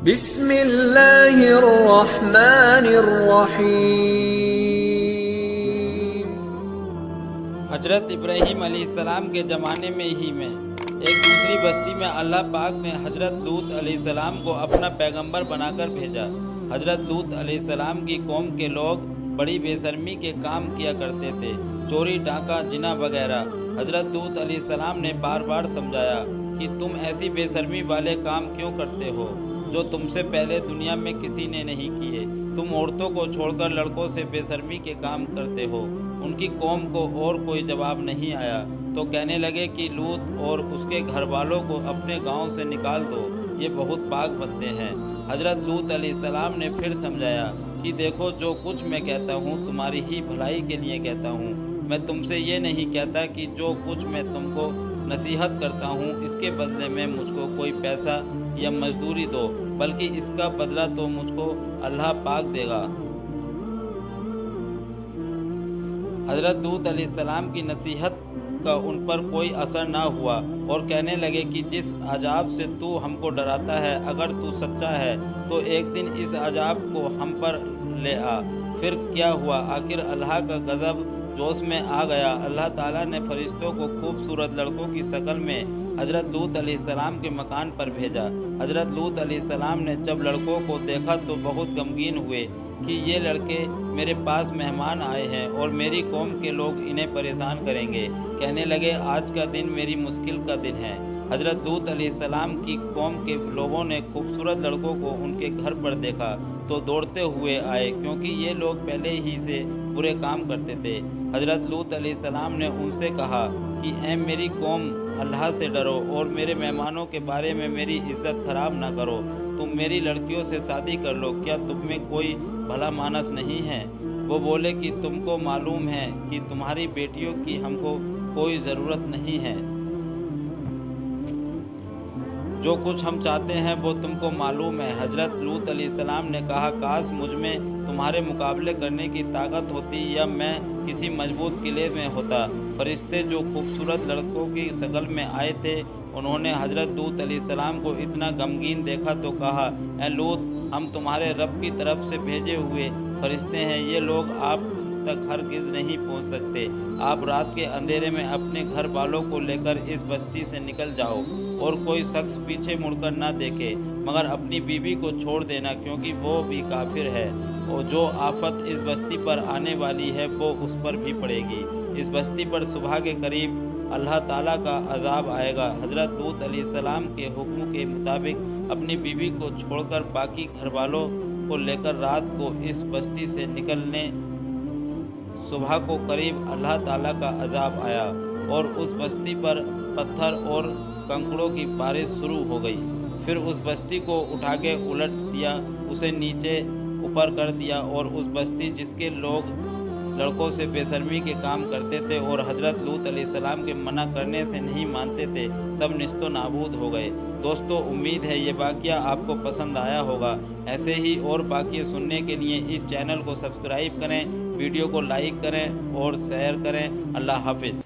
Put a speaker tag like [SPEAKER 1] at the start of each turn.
[SPEAKER 1] بسم اللہ الرحمن الرحیم۔
[SPEAKER 2] حضرت ابراہیم علیہ السلام کے زمانے میں ہی میں ایک دوسری بستی میں اللہ پاک نے حضرت لوط علیہ السلام کو اپنا پیغمبر بنا کر بھیجا۔ حضرت لوط علیہ السلام کی قوم کے لوگ بڑی بے شرمی کے کام کیا کرتے تھے، چوری ڈاکہ زنا وغیرہ۔ حضرت لوط علیہ السلام نے بار بار سمجھایا کہ تم ایسی بے شرمی والے کام کیوں کرتے ہو جو تم سے پہلے دنیا میں کسی نے نہیں کیے۔ تم عورتوں کو چھوڑ کر لڑکوں سے بے شرمی کے کام کرتے ہو۔ ان کی قوم کو اور کوئی جواب نہیں آیا تو کہنے لگے کہ لوط اور اس کے گھر والوں کو اپنے گاؤں سے نکال دو، یہ بہت پاک بندے ہیں۔ حضرت لوط علیہ السلام نے پھر سمجھایا کہ دیکھو، جو کچھ میں کہتا ہوں تمہاری ہی بھلائی کے لیے کہتا ہوں۔ میں تم سے یہ نہیں کہتا کہ جو کچھ میں تم کو نصیحت کرتا ہوں اس کے بدلے میں مجھ کو کوئی پیسہ یا مزدوری دو، بلکہ اس کا بدلہ تو مجھ کو اللہ پاک دے گا۔ حضرت لوط علیہ السلام کی نصیحت کا ان پر کوئی اثر نہ ہوا اور کہنے لگے کہ جس عذاب سے تو ہم کو ڈراتا ہے، اگر تو سچا ہے تو ایک دن اس عذاب کو ہم پر لے آ۔ پھر کیا ہوا؟ آخر اللہ کا غضب جوش میں آ گیا۔ اللہ تعالیٰ نے فرشتوں کو خوبصورت لڑکوں کی شکل میں حضرت لوط علیہ السلام کے مکان پر بھیجا۔ حضرت لوط علیہ السلام نے جب لڑکوں کو دیکھا تو بہت غمگین ہوئے کہ یہ لڑکے میرے پاس مہمان آئے ہیں اور میری قوم کے لوگ انہیں پریشان کریں گے۔ کہنے لگے آج کا دن میری مشکل کا دن ہے۔ حضرت لوط علیہ السلام کی قوم کے لوگوں نے خوبصورت لڑکوں کو ان کے گھر پر دیکھا تو دوڑتے ہوئے آئے، کیونکہ یہ لوگ پہلے ہی سے برے کام کرتے تھے۔ حضرت لوط علیہ السلام نے ان سے کہا کہ اے میری قوم، اللہ سے ڈرو اور میرے مہمانوں کے بارے میں میری عزت خراب نہ کرو۔ تم میری لڑکیوں سے شادی کر لو، کیا تم میں کوئی بھلا مانس نہیں ہے؟ وہ بولے کہ تم کو معلوم ہے کہ تمہاری بیٹیوں کی ہم کو کوئی ضرورت نہیں ہے۔ جو کچھ ہم چاہتے ہیں وہ تم کو معلوم ہے۔ حضرت لوط علیہ السلام نے کہا کاش مجھ میں تمہارے مقابلے کرنے کی طاقت ہوتی یا میں کسی مضبوط قلعے میں ہوتا۔ فرشتے جو خوبصورت لڑکوں کی شکل میں آئے تھے انہوں نے حضرت لوط علیہ السلام کو اتنا غمگین دیکھا تو کہا اے لوط، ہم تمہارے رب کی طرف سے بھیجے ہوئے فرشتے ہیں، یہ لوگ آپ تک ہرگز نہیں پہنچ سکتے۔ آپ رات کے اندھیرے میں اپنے گھر والوں کو لے کر اس بستی سے نکل جاؤ اور کوئی شخص پیچھے مڑ کر نہ دیکھے، مگر اپنی بیوی کو چھوڑ دینا کیونکہ وہ بھی کافر ہے، اور جو آفت اس بستی پر آنے والی ہے وہ اس پر بھی پڑے گی۔ اس بستی پر صبح کے قریب اللہ تعالیٰ کا عذاب آئے گا۔ حضرت لوط علیہ السلام کے حکم کے مطابق اپنی بیوی کو چھوڑ کر باقی گھر والوں کو لے کر رات کو اس بستی سے نکلنے صبح کو قریب اللہ تعالیٰ کا عذاب آیا اور اس بستی پر پتھر اور کنکڑوں کی بارش شروع ہو گئی۔ پھر اس بستی کو اٹھا کے الٹ دیا، اسے نیچے اوپر کر دیا، اور اس بستی جس کے لوگ لڑکوں سے بے شرمی کے کام کرتے تھے اور حضرت لوط علیہ السلام کے منع کرنے سے نہیں مانتے تھے، سب نیست و نابود ہو گئے۔ دوستو، امید ہے یہ واقعہ آپ کو پسند آیا ہوگا۔ ایسے ہی اور واقعے سننے کے لیے اس چینل کو سبسکرائب کریں، ویڈیو کو لائک کریں اور شیئر کریں۔ اللہ حافظ۔